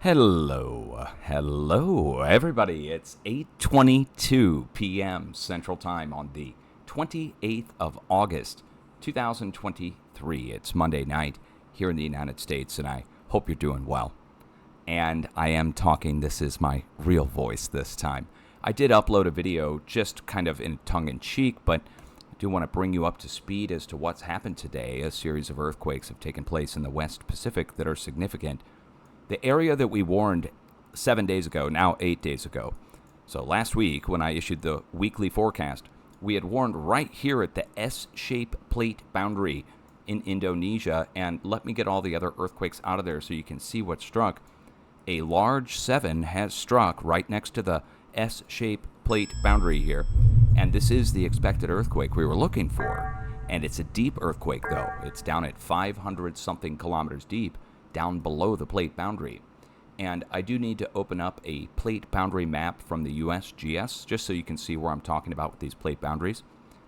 Hello, everybody. It's 8:22 p.m. Central Time on the 28th of August, 2023. It's Monday night here in the United States, and I hope you're doing well. And I am talking, this is my real voice this time. I did upload a video just kind of in tongue-in-cheek, but I do want to bring you up to speed as to what's happened today. A series of earthquakes have taken place in the West Pacific that are significant. The area that we warned 7 days ago, now 8 days ago. So last week, when I issued the weekly forecast, we had warned right here at the S-shape plate boundary in Indonesia. And let me get all the other earthquakes out of there so you can see what struck. A large 7 has struck right next to the S-shape plate boundary here. And this is the expected earthquake we were looking for. And it's a deep earthquake, though. It's down at 500-something kilometers deep, down below the plate boundary. And I do need to open up a plate boundary map from the USGS, just so you can see where I'm talking about with these plate boundaries.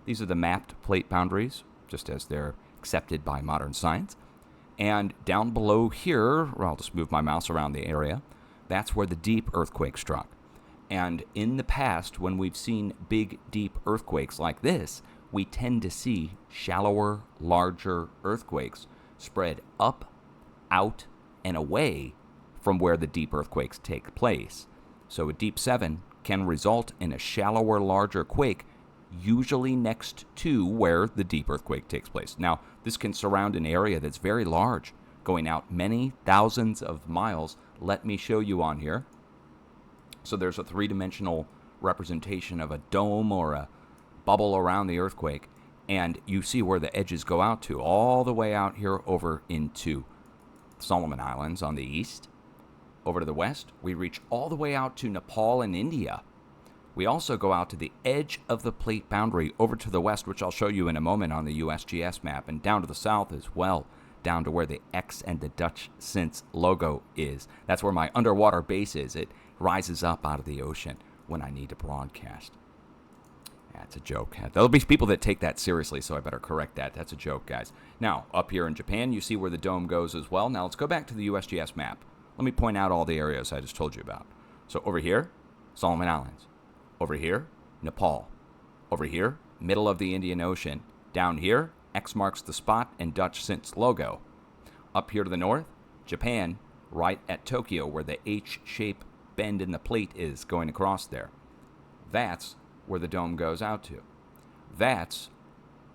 These are the mapped plate boundaries, just as they're accepted by modern science. And down below here, I'll just move my mouse around the area, that's where the deep earthquake struck. And in the past, when we've seen big, deep earthquakes like this, we tend to see shallower, larger earthquakes spread up, out, and away from where the deep earthquakes take place. So a deep 7 can result in a shallower, larger quake, usually next to where the deep earthquake takes place. Now, this can surround an area that's very large, going out many thousands of miles. Let me show you on here. So there's a three-dimensional representation of a dome or a bubble around the earthquake, and you see where the edges go out to, all the way out here over into Solomon Islands on the east. Over to the west, we reach all the way out to Nepal and India. We also go out to the edge of the plate boundary over to the west, which I'll show you in a moment on the USGS map, and down to the south as well, down to where the X and the Dutch Sense logo is. That's where my underwater base is. It rises up out of the ocean when I need to broadcast. That's a joke. There'll be people that take that seriously, so I better correct that. That's a joke, guys. Now, up here in Japan, you see where the dome goes as well. Now, let's go back to the USGS map. Let me point out all the areas I just told you about. So over here, Solomon Islands. Over here, Nepal. Over here, middle of the Indian Ocean. Down here, X marks the spot and Dutch Sense logo. Up here to the north, Japan, right at Tokyo, where the H-shape bend in the plate is going across there. That's where the dome goes out to. That's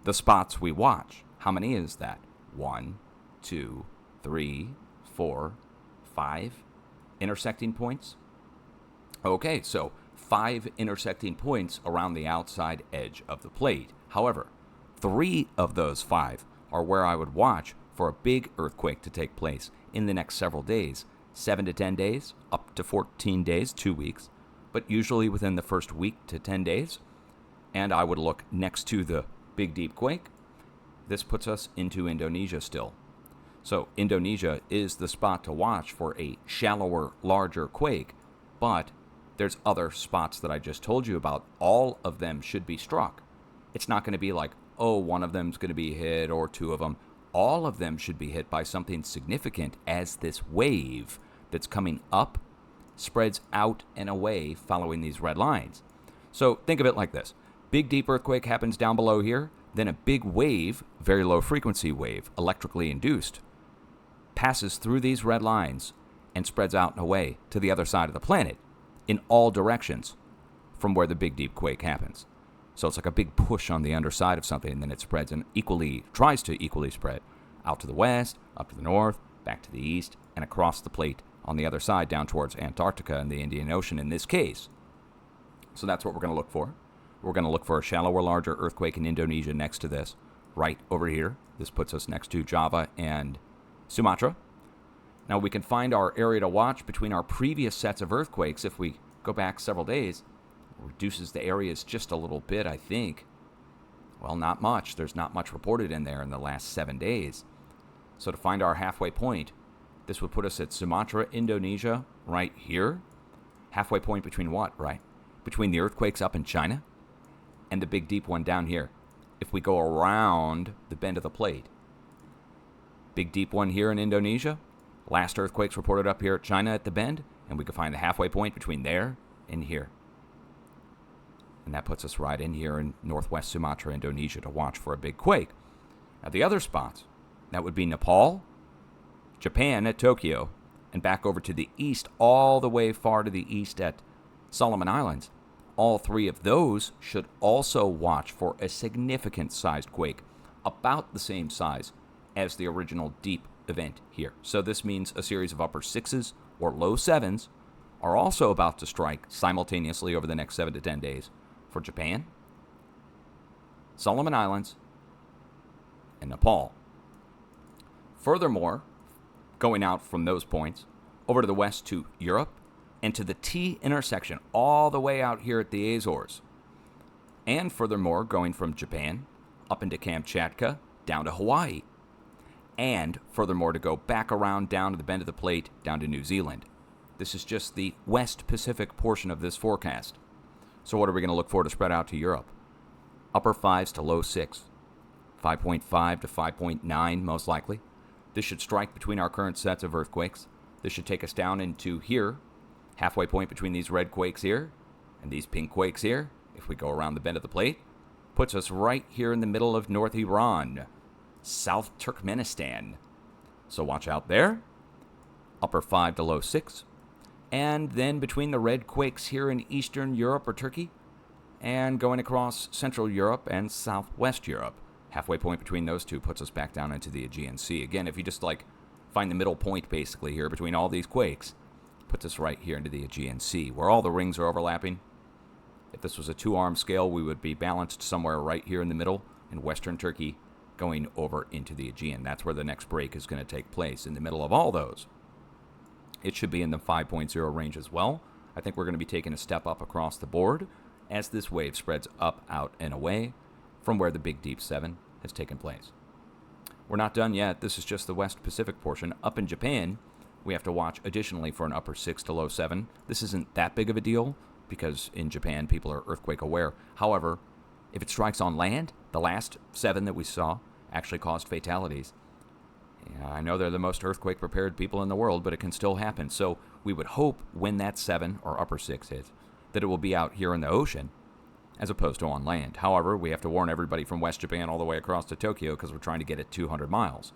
the spots we watch. How many is that? 1, 2, 3, 4, 5 intersecting points. Okay, so 5 intersecting points around the outside edge of the plate. However, 3 of those 5 are where I would watch for a big earthquake to take place in the next several days. 7 to 10 days, up to 14 days, 2 weeks. But usually within the first week to 10 days. And I would look next to the big deep quake. This puts us into Indonesia still. So Indonesia is the spot to watch for a shallower, larger quake. But there's other spots that I just told you about. All of them should be struck. It's not going to be like, oh, one of them's going to be hit or 2 of them. All of them should be hit by something significant as this wave that's coming up spreads out and away following these red lines. So think of it like this. Big deep earthquake happens down below here, then a big wave, very low frequency wave, electrically induced, passes through these red lines and spreads out and away to the other side of the planet in all directions from where the big deep quake happens. So it's like a big push on the underside of something, and then it spreads and tries to equally spread out to the west, up to the north, back to the east, and across the plate on the other side down towards Antarctica and the Indian Ocean in this case. So that's what we're going to look for. We're going to look for a shallower, larger earthquake in Indonesia next to this, right over here. This puts us next to Java and Sumatra. Now we can find our area to watch between our previous sets of earthquakes. If we go back several days, it reduces the areas just a little bit, I think. Well, not much. There's not much reported in there in the last 7 days. So to find our halfway point, this would put us at Sumatra, Indonesia, right here. Halfway point between what, right? Between the earthquakes up in China and the big deep one down here. If we go around the bend of the plate, big deep one here in Indonesia, Last earthquakes reported up here at China at the Bend, and we could find the halfway point between there and here. And that puts us right in here in northwest Sumatra, Indonesia, to watch for a big quake. Now, the other spots, that would be Nepal, Japan at Tokyo, and back over to the east, all the way far to the east at Solomon Islands. All three of those should also watch for a significant sized quake, about the same size as the original deep event here. So this means a series of upper sixes or low sevens are also about to strike simultaneously over the next 7 to 10 days for Japan, Solomon Islands, and Nepal. Furthermore, going out from those points over to the west to Europe and to the T intersection all the way out here at the Azores. And furthermore, going from Japan up into Kamchatka down to Hawaii. And furthermore, to go back around down to the bend of the plate down to New Zealand. This is just the West Pacific portion of this forecast. So what are we going to look for to spread out to Europe? Upper 5s to low 6. 5.5 to 5.9 most likely. This should strike between our current sets of earthquakes. This should take us down into here, halfway point between these red quakes here and these pink quakes here, if we go around the bend of the plate. Puts us right here in the middle of North Iran, South Turkmenistan. So watch out there. Upper 5 to low 6. And then between the red quakes here in Eastern Europe or Turkey, and going across Central Europe and Southwest Europe. Halfway point between those two puts us back down into the Aegean Sea. Again, if you just find the middle point basically here between all these quakes, puts us right here into the Aegean Sea, where all the rings are overlapping. If this was a 2-arm scale, we would be balanced somewhere right here in the middle in Western Turkey, going over into the Aegean. That's where the next break is going to take place, in the middle of all those. It should be in the 5.0 range as well. I think we're going to be taking a step up across the board as this wave spreads up, out, and away from where the Big Deep 7 has taken place. We're not done yet. This is just the West Pacific portion. Up in Japan, we have to watch additionally for an upper 6 to low 7. This isn't that big of a deal because in Japan people are earthquake aware. However, if it strikes on land, the last 7 that we saw actually caused fatalities. Yeah, I know they're the most earthquake prepared people in the world, but it can still happen. So we would hope when that 7 or upper 6 hits that it will be out here in the ocean as opposed to on land. However, we have to warn everybody from West Japan all the way across to Tokyo because we're trying to get it 200 miles.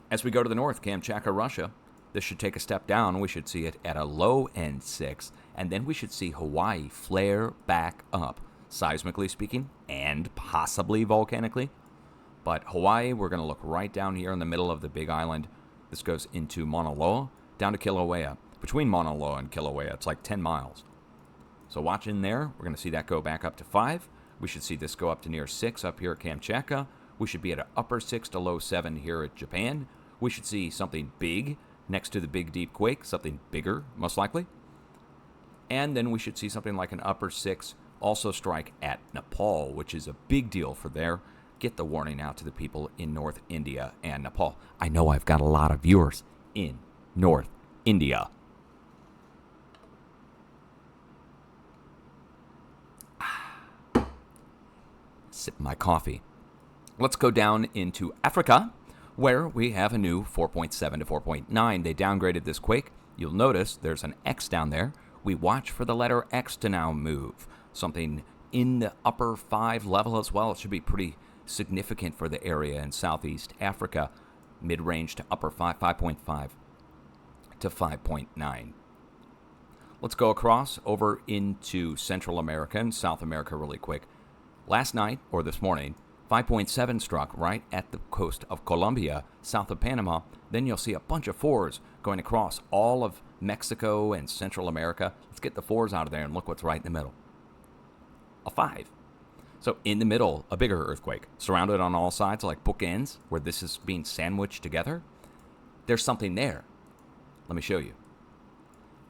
As we go to the north, Kamchatka, Russia, this should take a step down. We should see it at a low end 6, and then we should see Hawaii flare back up, seismically speaking, and possibly volcanically. But Hawaii, we're going to look right down here in the middle of the big island. This goes into Mauna Loa, down to Kilauea. Between Mauna Loa and Kilauea, it's like 10 miles. So watch in there. We're going to see that go back up to 5. We should see this go up to near 6 up here at Kamchatka. We should be at an upper 6 to low 7 here at Japan. We should see something big next to the big deep quake, something bigger, most likely. And then we should see something like an upper 6 also strike at Nepal, which is a big deal for there. Get the warning out to the people in North India and Nepal. I know I've got a lot of viewers in North India. Sip my coffee. Let's go down into Africa, where we have a new 4.7 to 4.9. They downgraded this quake. You'll notice there's an X down there. We watch for the letter X to now move. Something in the upper 5 level as well. It should be pretty significant for the area in Southeast Africa. Mid-range to upper 5, 5.5 to 5.9. Let's go across over into Central America and South America really quick. Last night, or this morning, 5.7 struck right at the coast of Colombia, south of Panama. Then you'll see a bunch of 4s going across all of Mexico and Central America. Let's get the 4s out of there and look what's right in the middle. A 5. So in the middle, a bigger earthquake, surrounded on all sides like bookends, where this is being sandwiched together. There's something there. Let me show you.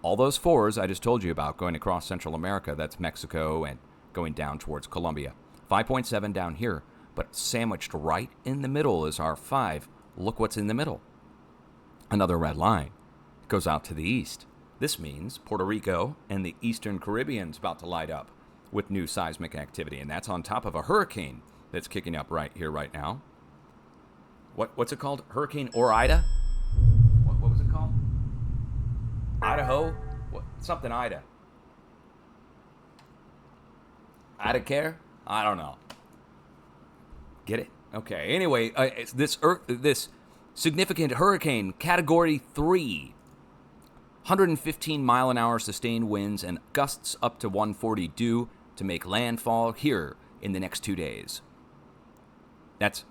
All those 4s I just told you about going across Central America, that's Mexico, and going down towards Colombia. 5.7 down here, but sandwiched right in the middle is our 5. Look what's in the middle. Another red line. It goes out to the east. This means Puerto Rico and the Eastern Caribbean's about to light up with new seismic activity, and that's on top of a hurricane that's kicking up right here, right now. What's it called? Hurricane Ida? Idaho? What? Something Ida. Ida care? I don't know. Get it? Okay. Anyway, this significant hurricane, Category 3, 115 mile an hour sustained winds and gusts up to 140 due to make landfall here in the next 2 days. That's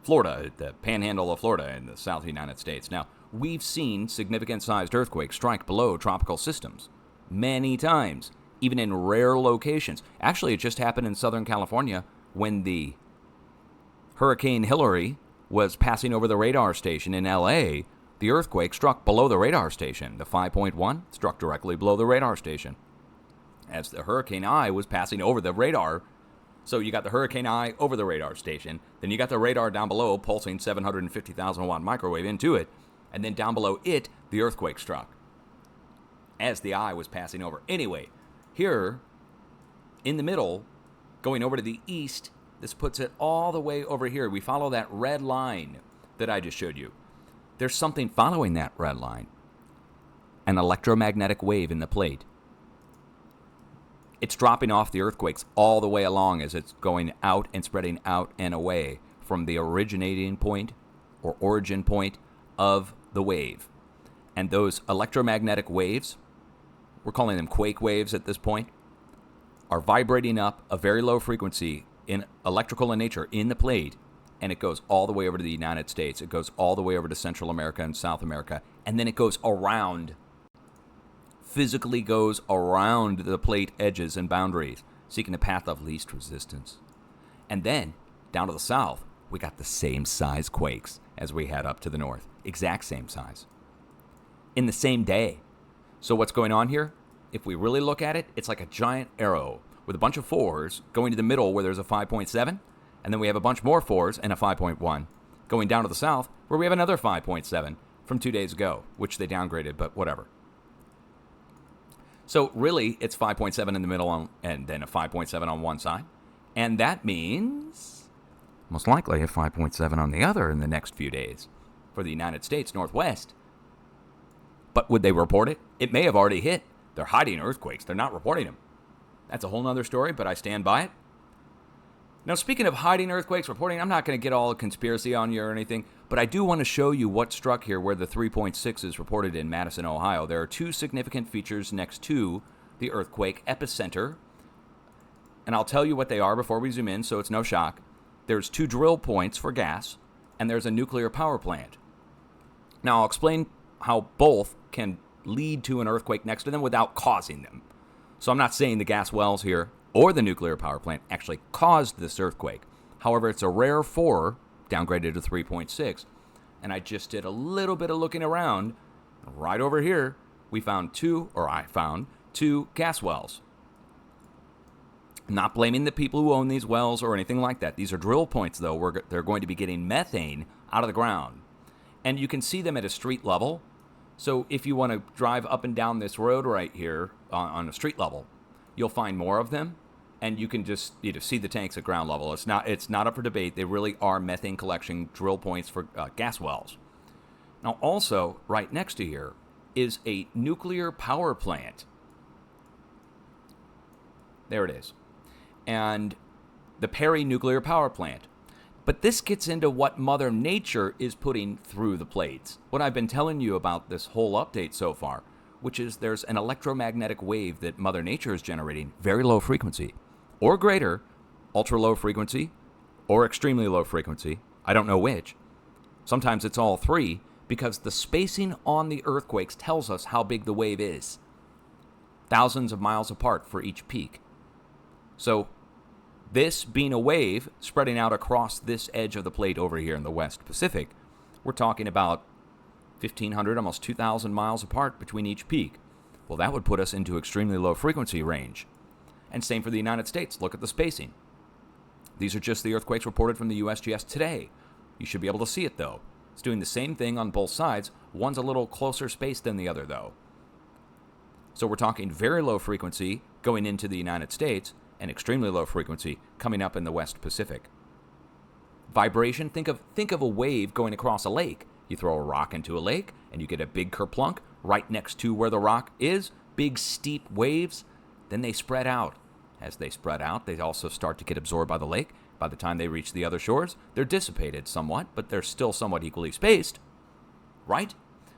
Florida, the panhandle of Florida in the South United States. Now, we've seen significant sized earthquakes strike below tropical systems many times, even in rare locations. Actually, it just happened in Southern California when the Hurricane Hillary was passing over the radar station in LA. The earthquake struck below the radar station. The 5.1 struck directly below the radar station as the Hurricane I was passing over the radar. So you got the Hurricane I over the radar station. Then you got the radar down below pulsing 750,000 watt microwave into it. And then down below it, the earthquake struck as the eye was passing over. Anyway, here in the middle, going over to the east, this puts it all the way over here. We follow that red line that I just showed you. There's something following that red line. An electromagnetic wave in the plate. It's dropping off the earthquakes all the way along as it's going out and spreading out and away from the originating point or origin point of the wave. And those electromagnetic waves, we're calling them quake waves at this point, are vibrating up a very low frequency in electrical in nature in the plate, and it goes all the way over to the United States. It goes all the way over to Central America and South America, and then it goes around, physically goes around the plate edges and boundaries, seeking a path of least resistance. And then, down to the south, we got the same size quakes as we had up to the north. Exact same size. In the same day. So what's going on here? If we really look at it, it's like a giant arrow with a bunch of 4s going to the middle where there's a 5.7, and then we have a bunch more 4s and a 5.1 going down to the south where we have another 5.7 from 2 days ago, which they downgraded, but whatever. So really, it's 5.7 in the middle and then a 5.7 on one side. And that means most likely a 5.7 on the other in the next few days for the United States Northwest. But would they report it? It may have already hit. They're hiding earthquakes. They're not reporting them. That's a whole nother story, but I stand by it. Now, speaking of hiding earthquakes, reporting, I'm not going to get all conspiracy on you or anything, but I do want to show you what struck here where the 3.6 is reported in Madison, Ohio. There are two significant features next to the earthquake epicenter, and I'll tell you what they are before we zoom in so it's no shock. There's two drill points for gas, and there's a nuclear power plant. Now, I'll explain how both can lead to an earthquake next to them without causing them. So I'm not saying the gas wells here or the nuclear power plant actually caused this earthquake. However, it's a rare 4, downgraded to 3.6. And I just did a little bit of looking around. Right over here, I found two gas wells. I'm not blaming the people who own these wells or anything like that. These are drill points, though, where they're going to be getting methane out of the ground. And you can see them at a street level. So if you want to drive up and down this road right here on a street level, you'll find more of them. And you can just see the tanks at ground level. It's not up for debate. They really are methane collection drill points for gas wells. Now, also, right next to here is a nuclear power plant. There it is. And the Perry Nuclear Power Plant. But this gets into what Mother Nature is putting through the plates. What I've been telling you about this whole update so far, which is there's an electromagnetic wave that Mother Nature is generating, very low frequency, or greater, ultra low frequency, or extremely low frequency. I don't know which. Sometimes it's all three, because the spacing on the earthquakes tells us how big the wave is. Thousands of miles apart for each peak. So this being a wave spreading out across this edge of the plate over here in the West Pacific, we're talking about 1,500, almost 2,000 miles apart between each peak. Well, that would put us into extremely low frequency range. And same for the United States. Look at the spacing. These are just the earthquakes reported from the USGS today. You should be able to see it, though. It's doing the same thing on both sides. One's a little closer spaced than the other, though. So we're talking very low frequency going into the United States and extremely low frequency coming up in the West Pacific. Vibration, think of a wave going across a lake. You throw a rock into a lake and you get a big kerplunk. right next to where the rock is, big steep waves, then they spread out. As they spread out, they also start to get absorbed by the lake. By the time they reach the other shores, they're dissipated somewhat, but they're still somewhat equally spaced, right?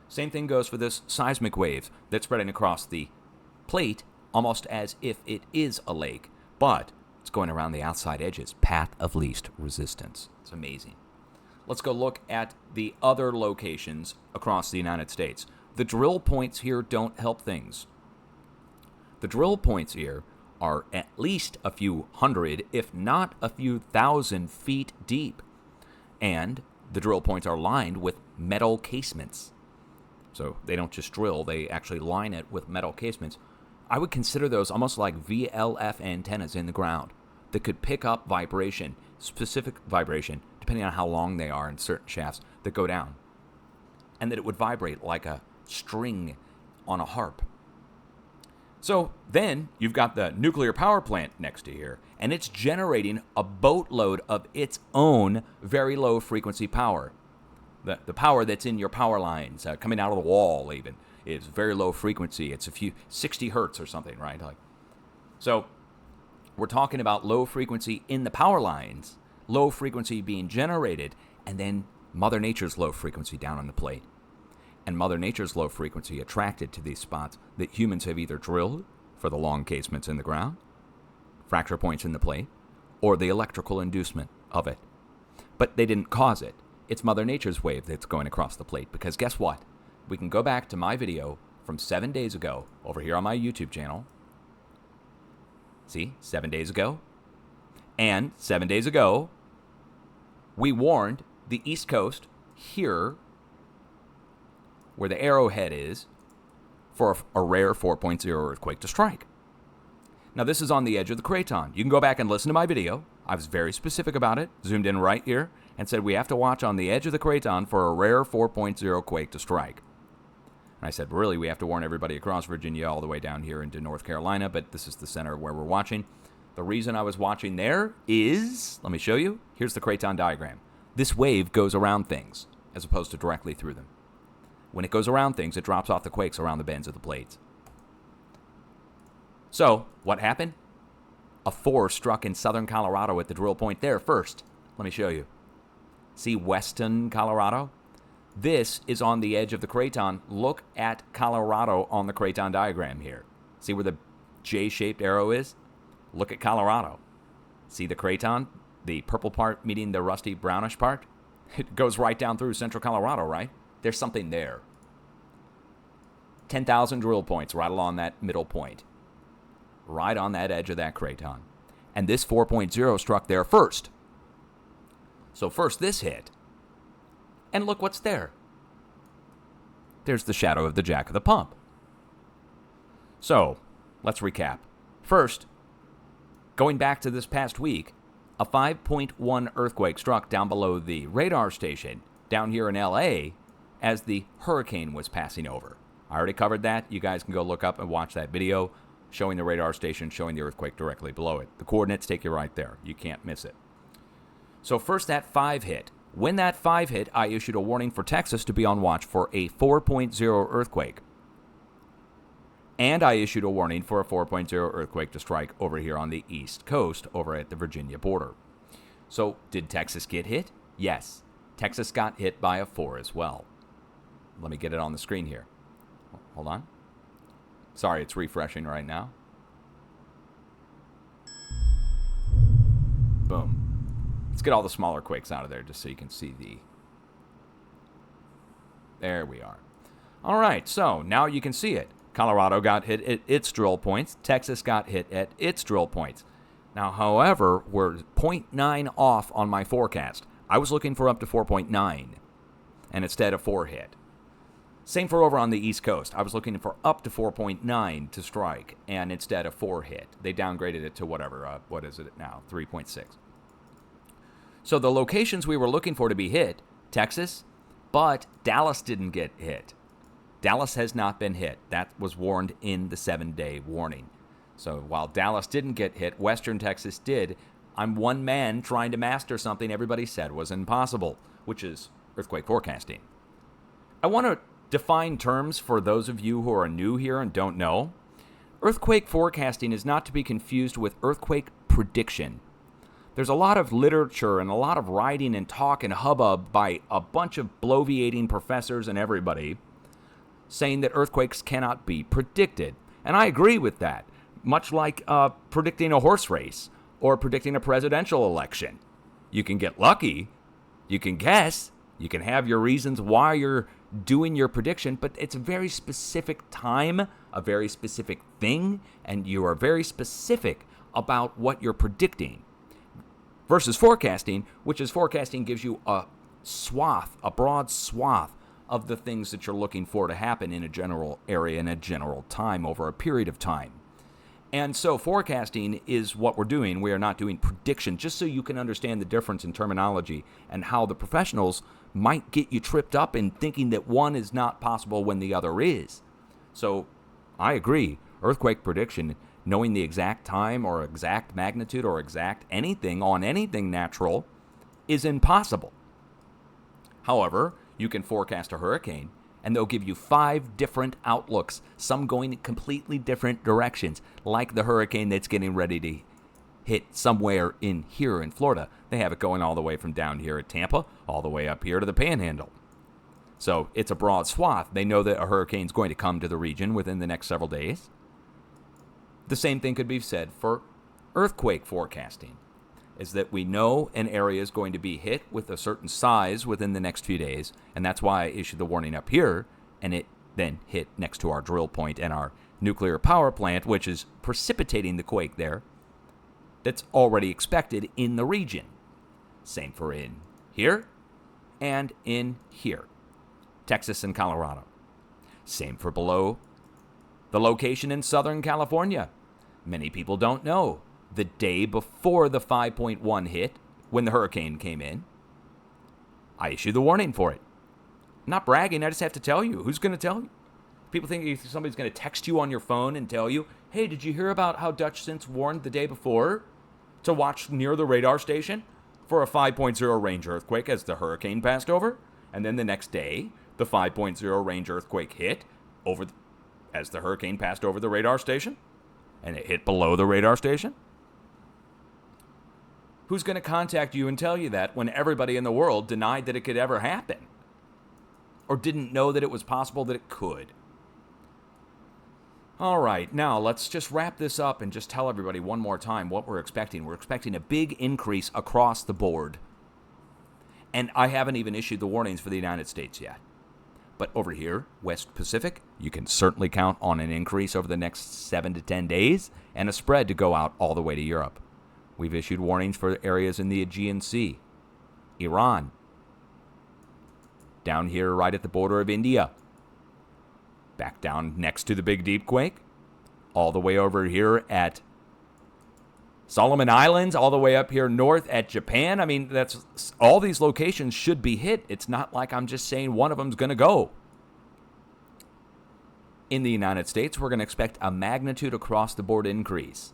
Same thing goes for this seismic wave that's spreading across the plate, almost as if it is a lake, but it's going around the outside edges, path of least resistance. It's amazing. Let's go look at the other locations across the United States. The drill points here don't help things. The drill points here are at least a few hundred, if not a few thousand feet deep. And the drill points are lined with metal casements. So they don't just drill, they actually line it with metal casements. I would consider those almost like VLF antennas in the ground that could pick up vibration, specific vibration, depending on how long they are in certain shafts that go down. And that it would vibrate like a string on a harp. So then you've got the nuclear power plant next to here, and it's generating a boatload of its own very low frequency power. The power that's in your power lines, coming out of the wall even, is very low frequency. It's a few 60 hertz or something, right? So we're talking about low frequency in the power lines, low frequency being generated, and then Mother Nature's low frequency down on the plate. And Mother Nature's low frequency attracted to these spots that humans have either drilled for the long casements in the ground, fracture points in the plate, or the electrical inducement of it. But they didn't cause it. It's Mother Nature's wave that's going across the plate, because guess what? We can go back to my video from 7 days ago over here on my YouTube channel. See, 7 days ago. And 7 days ago, we warned the East Coast here, where the arrowhead is, for a rare 4.0 earthquake to strike. Now, this is on the edge of the craton. You can go back and listen to my video. I was very specific about it, zoomed in right here, and said we have to watch on the edge of the craton for a rare 4.0 quake to strike. And I said, really, we have to warn everybody across Virginia all the way down here into North Carolina, but this is the center where we're watching. The reason I was watching there is, let me show you. Here's the craton diagram. This wave goes around things as opposed to directly through them. When it goes around things, it drops off the quakes around the bends of the plates. So, what happened? A 4 struck in southern Colorado at the drill point there first. Let me show you. See western Colorado? This is on the edge of the craton. Look at Colorado on the craton diagram here. See where the J-shaped arrow is? Look at Colorado. See the craton? The purple part meeting the rusty brownish part? It goes right down through central Colorado, right? There's something there. 10,000 drill points right along that middle point. Right on that edge of that craton. And this 4.0 struck there first. So first this hit. And look what's there. There's the shadow of the jack of the pump. So, let's recap. First, going back to this past week, a 5.1 earthquake struck down below the radar station down here in LA as the hurricane was passing over. I already covered that. You guys can go look up and watch that video showing the radar station, showing the earthquake directly below it. The coordinates take you right there. You can't miss it. So first that 5 hit. When that 5 hit, I issued a warning for Texas to be on watch for a 4.0 earthquake. And I issued a warning for a 4.0 earthquake to strike over here on the East Coast, over at the Virginia border. So, did Texas get hit? Yes. Texas got hit by a 4 as well. Let me get it on the screen here. Hold on. Sorry, it's refreshing right now. Boom. Let's get all the smaller quakes out of there just so you can see the... There we are. All right, so now you can see it. Colorado got hit at its drill points. Texas got hit at its drill points. Now, however, we're 0.9 off on my forecast. I was looking for up to 4.9, and instead a 4 hit. Same for over on the East Coast. I was looking for up to 4.9 to strike, and instead a 4 hit. They downgraded it to whatever, what is it now, 3.6. So the locations we were looking for to be hit, Texas, but Dallas didn't get hit. Dallas has not been hit. That was warned in the 7-day warning. So while Dallas didn't get hit, Western Texas did. I'm one man trying to master something everybody said was impossible, which is earthquake forecasting. I want to define terms for those of you who are new here and don't know. Earthquake forecasting is not to be confused with earthquake prediction. There's a lot of literature and a lot of writing and talk and hubbub by a bunch of bloviating professors and everybody saying that earthquakes cannot be predicted. And I agree with that, much like predicting a horse race or predicting a presidential election. You can get lucky, you can guess, you can have your reasons why you're doing your prediction, but it's a very specific time, a very specific thing, and you are very specific about what you're predicting. Versus forecasting, which is forecasting gives you a swath, a broad swath of the things that you're looking for to happen in a general area in a general time over a period of time. And so forecasting is what we're doing. We are not doing prediction, just so you can understand the difference in terminology and how the professionals might get you tripped up in thinking that one is not possible when the other is. So I agree. Earthquake prediction, knowing the exact time or exact magnitude or exact anything on anything natural, is impossible. However, you can forecast a hurricane, and they'll give you 5 different outlooks, some going in completely different directions, like the hurricane that's getting ready to hit somewhere in here in Florida. They have it going all the way from down here at Tampa, all the way up here to the Panhandle. So it's a broad swath. They know that a hurricane's going to come to the region within the next several days. The same thing could be said for earthquake forecasting, is that we know an area is going to be hit with a certain size within the next few days, and that's why I issued the warning up here, and it then hit next to our drill point and our nuclear power plant, which is precipitating the quake there, that's already expected in the region. Same for in here and in here, Texas and Colorado. Same for below the location in Southern California. Many people don't know. The day before the 5.1 hit, when the hurricane came in, I issued the warning for it. I'm not bragging, I just have to tell you. Who's going to tell you? People think somebody's going to text you on your phone and tell you, hey, did you hear about how Dutchsinse warned the day before to watch near the radar station for a 5.0 range earthquake as the hurricane passed over? And then the next day, the 5.0 range earthquake hit as the hurricane passed over the radar station? And it hit below the radar station? Who's going to contact you and tell you that when everybody in the world denied that it could ever happen? Or didn't know that it was possible that it could? All right, now let's just wrap this up and just tell everybody one more time what we're expecting. We're expecting a big increase across the board. And I haven't even issued the warnings for the United States yet. But over here, West Pacific, you can certainly count on an increase over the next 7 to 10 days and a spread to go out all the way to Europe. We've issued warnings for areas in the Aegean Sea, Iran, down here right at the border of India, back down next to the Big Deep Quake, all the way over here at Solomon Islands, all the way up here north at Japan. I mean, that's all these locations should be hit. It's not like I'm just saying one of them's going to go. In the United States, we're going to expect a magnitude across the board increase.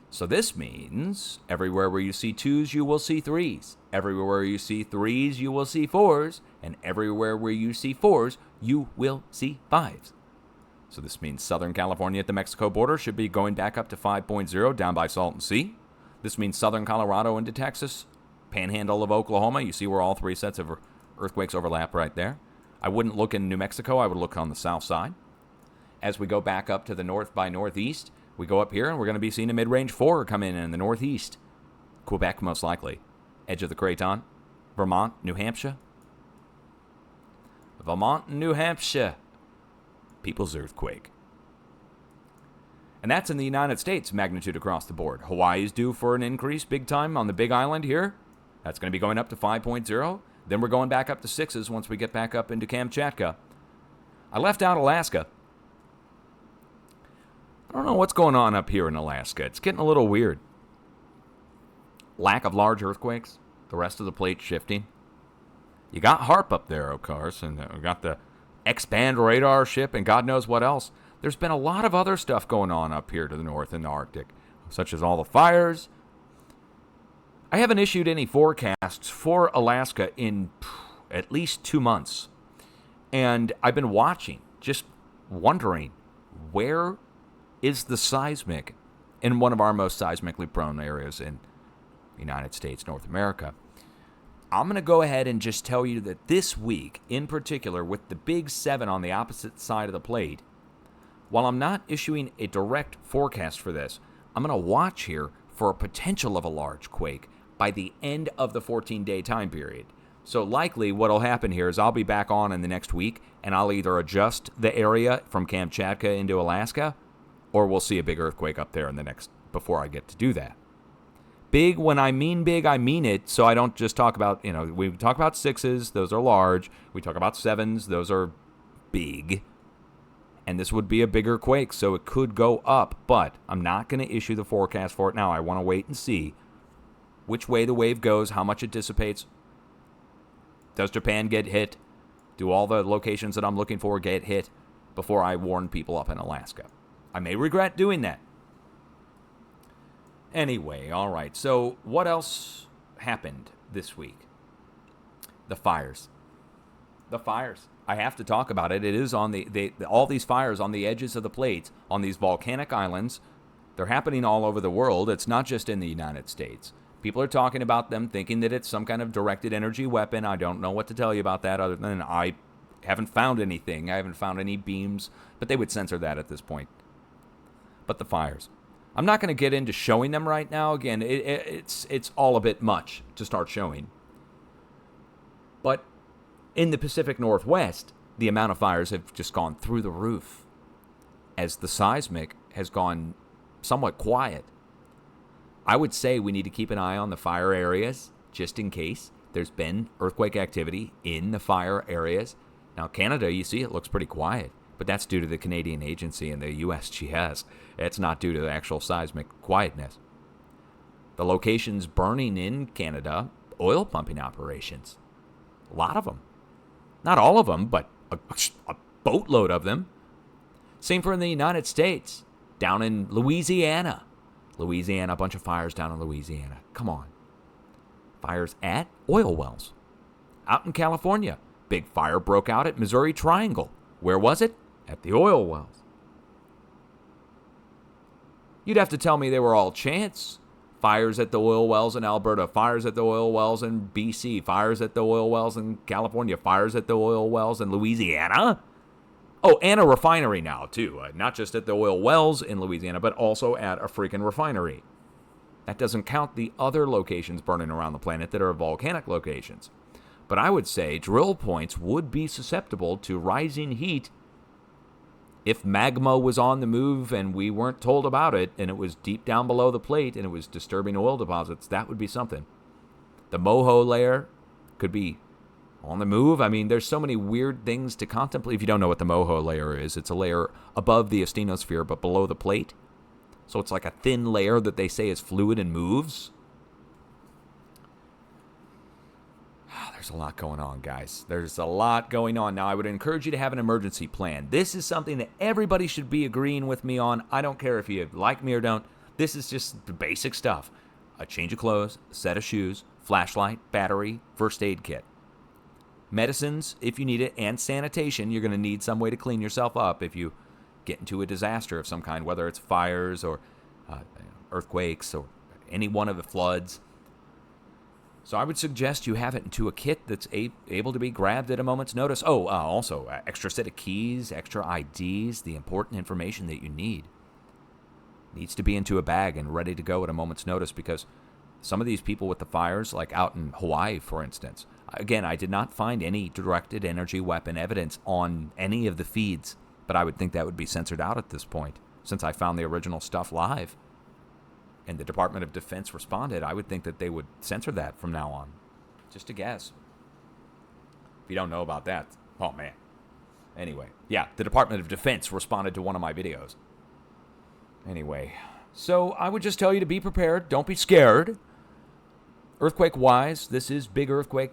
So this means everywhere where you see 2s, you will see 3s. Everywhere where you see 3s, you will see 4s. And everywhere where you see 4s, you will see 5s. So this means Southern California at the Mexico border should be going back up to 5.0 down by Salton Sea. This means Southern Colorado into Texas, Panhandle of Oklahoma. You see where all 3 sets of earthquakes overlap right there. I wouldn't look in New Mexico. I would look on the south side. As we go back up to the north by northeast, we go up here and we're going to be seeing a mid-range 4 come in the northeast. Quebec most likely. Edge of the Craton. Vermont, New Hampshire. Vermont and New Hampshire. People's earthquake. And that's in the United States, magnitude across the board. Hawaii's due for an increase big time on the Big Island here. That's going to be going up to 5.0. Then we're going back up to 6s once we get back up into Kamchatka. I left out Alaska. I don't know what's going on up here in Alaska. It's getting a little weird. Lack of large earthquakes. The rest of the plate shifting. You got HARP up there, of course, and we got the X-band radar ship and God knows what else. There's been a lot of other stuff going on up here to the north in the Arctic, such as all the fires. I haven't issued any forecasts for Alaska in at least 2 months. And I've been watching, just wondering, where is the seismic in one of our most seismically prone areas in the United States, North America? I'm going to go ahead and just tell you that this week, in particular, with the big 7 on the opposite side of the plate, while I'm not issuing a direct forecast for this, I'm going to watch here for a potential of a large quake by the end of the 14-day time period. So likely what will happen here is I'll be back on in the next week, and I'll either adjust the area from Kamchatka into Alaska, or we'll see a big earthquake up there in the next, before I get to do that. Big, when I mean big, I mean it, so I don't just talk about, we talk about 6s, those are large. We talk about 7s, those are big. And this would be a bigger quake, so it could go up, but I'm not going to issue the forecast for it now. I want to wait and see which way the wave goes, how much it dissipates. Does Japan get hit? Do all the locations that I'm looking for get hit before I warn people up in Alaska? I may regret doing that. Anyway, all right. So what else happened this week? The fires. The fires. I have to talk about it. It is on all these fires on the edges of the plates, on these volcanic islands. They're happening all over the world. It's not just in the United States. People are talking about them, thinking that it's some kind of directed energy weapon. I don't know what to tell you about that other than I haven't found anything. I haven't found any beams, but they would censor that at this point. But the fires. I'm not going to get into showing them right now. Again, it's all a bit much to start showing. But in the Pacific Northwest, the amount of fires have just gone through the roof as the seismic has gone somewhat quiet. I would say we need to keep an eye on the fire areas just in case there's been earthquake activity in the fire areas. Now, Canada, you see, it looks pretty quiet, but that's due to the Canadian agency and the USGS. It's not due to the actual seismic quietness. The locations burning in Canada, oil pumping operations. A lot of them. Not all of them, but a boatload of them. Same for in the United States. Down in Louisiana. A bunch of fires down in Louisiana. Come on. Fires at oil wells. Out in California, big fire broke out at Missouri Triangle. Where was it? At the oil wells. You'd have to tell me they were all chance. Fires at the oil wells in Alberta, fires at the oil wells in BC, fires at the oil wells in California, fires at the oil wells in Louisiana. Oh, and a refinery now, too. Not just at the oil wells in Louisiana, but also at a freaking refinery. That doesn't count the other locations burning around the planet that are volcanic locations. But I would say drill points would be susceptible to rising heat if magma was on the move and we weren't told about it, and it was deep down below the plate and it was disturbing oil deposits. That would be something. The Moho layer could be on the move. I mean, there's so many weird things to contemplate. If you don't know what the Moho layer is, it's a layer above the asthenosphere but below the plate. So it's like a thin layer that they say is fluid and moves. There's a lot going on, guys. There's a lot going on. Now, I would encourage you to have an emergency plan. This is something that everybody should be agreeing with me on. I don't care if you like me or don't. This is just the basic stuff. A change of clothes, a set of shoes, flashlight, battery, first aid kit. Medicines, if you need it, and sanitation. You're going to need some way to clean yourself up if you get into a disaster of some kind, whether it's fires or earthquakes or any one of the floods. So I would suggest you have it into a kit that's able to be grabbed at a moment's notice. Also, extra set of keys, extra IDs, the important information that you need. Needs to be into a bag and ready to go at a moment's notice, because some of these people with the fires, like out in Hawaii, for instance, again, I did not find any directed energy weapon evidence on any of the feeds, but I would think that would be censored out at this point, since I found the original stuff live. And the Department of Defense responded, I would think that they would censor that from now on. Just a guess. If you don't know about that, oh man. Anyway, yeah, the Department of Defense responded to one of my videos. Anyway, so I would just tell you to be prepared. Don't be scared. Earthquake-wise, this is big earthquake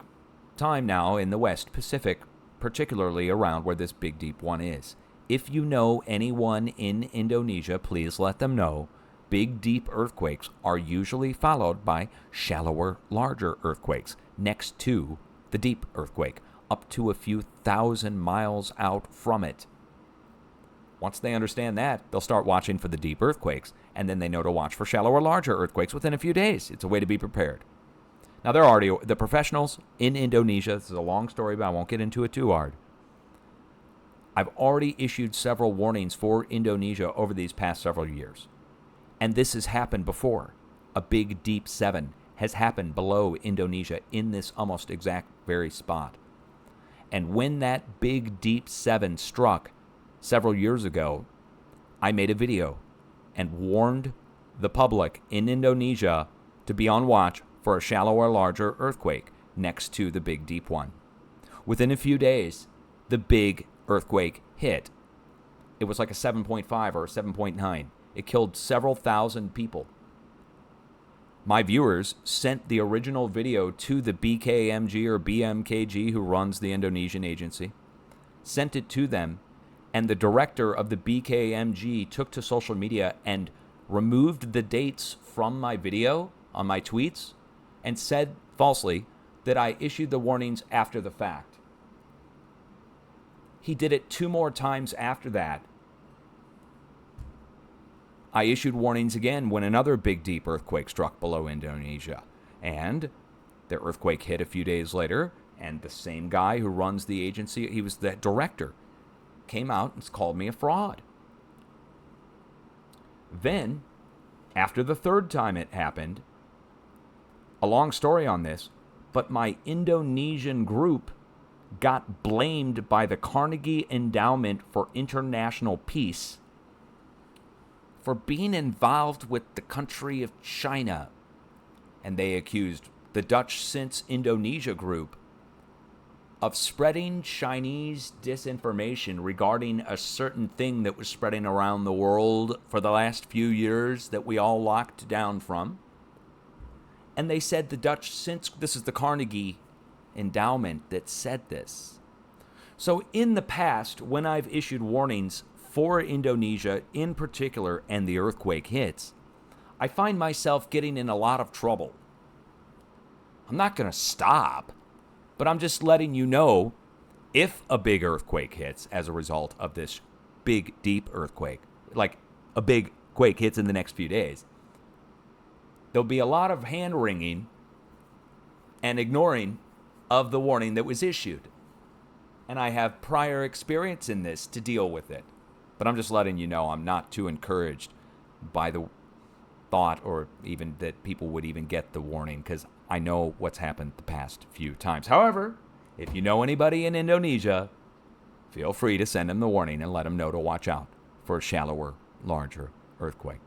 time now in the West Pacific, particularly around where this big deep one is. If you know anyone in Indonesia, please let them know. Big, deep earthquakes are usually followed by shallower, larger earthquakes next to the deep earthquake. up to a few thousand miles out from it. Once they understand that, they'll start watching for the deep earthquakes, and then they know to watch for shallow or larger earthquakes within a few days. It's a way to be prepared. Now, they're already, the professionals in Indonesia, this is a long story, but I won't get into it too hard. I've already issued several warnings for Indonesia over these past several years. And this has happened before. A big deep 7 has happened below Indonesia in this almost exact very spot. And when that big deep 7 struck several years ago, I made a video and warned the public in Indonesia to be on watch for a shallow or larger earthquake next to the big deep one. Within a few days, the big earthquake hit. It was like a 7.5 or a 7.9. It killed several thousand people. My viewers sent the original video to the BKMG or BMKG, who runs the Indonesian agency, sent it to them, and the director of the BKMG took to social media and removed the dates from my video on my tweets and said falsely that I issued the warnings after the fact. He did it 2 more times after that. I issued warnings again when another big deep earthquake struck below Indonesia. And the earthquake hit a few days later, and the same guy who runs the agency, he was the director, came out and called me a fraud. Then, after the 3rd time it happened, a long story on this, but my Indonesian group got blamed by the Carnegie Endowment for International Peace for being involved with the country of China. And they accused the Dutch Since Indonesia group of spreading Chinese disinformation regarding a certain thing that was spreading around the world for the last few years that we all locked down from. And they said the Dutch Since, this is the Carnegie Endowment that said this. So in the past, when I've issued warnings for Indonesia in particular and the earthquake hits, I find myself getting in a lot of trouble. I'm not going to stop, but I'm just letting you know if a big earthquake hits as a result of this big, deep earthquake, like a big quake hits in the next few days, there'll be a lot of hand-wringing and ignoring of the warning that was issued. And I have prior experience in this to deal with it. But I'm just letting you know I'm not too encouraged by the thought or even that people would even get the warning, because I know what's happened the past few times. However, if you know anybody in Indonesia, feel free to send them the warning and let them know to watch out for a shallower, larger earthquake.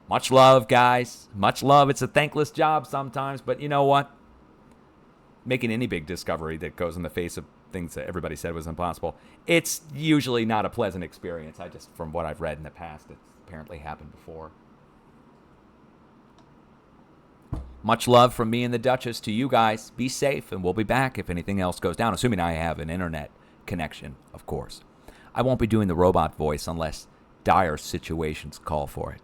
Much love, guys. Much love. It's a thankless job sometimes, but you know what? Making any big discovery that goes in the face of things that everybody said was impossible, it's usually not a pleasant experience. From what I've read in the past, it's apparently happened before. Much love from me and the Duchess to you guys. Be safe, and we'll be back if anything else goes down, assuming I have an internet connection, of course. I won't be doing the robot voice unless dire situations call for it.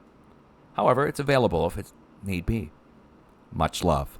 However, it's available if it need be. Much love.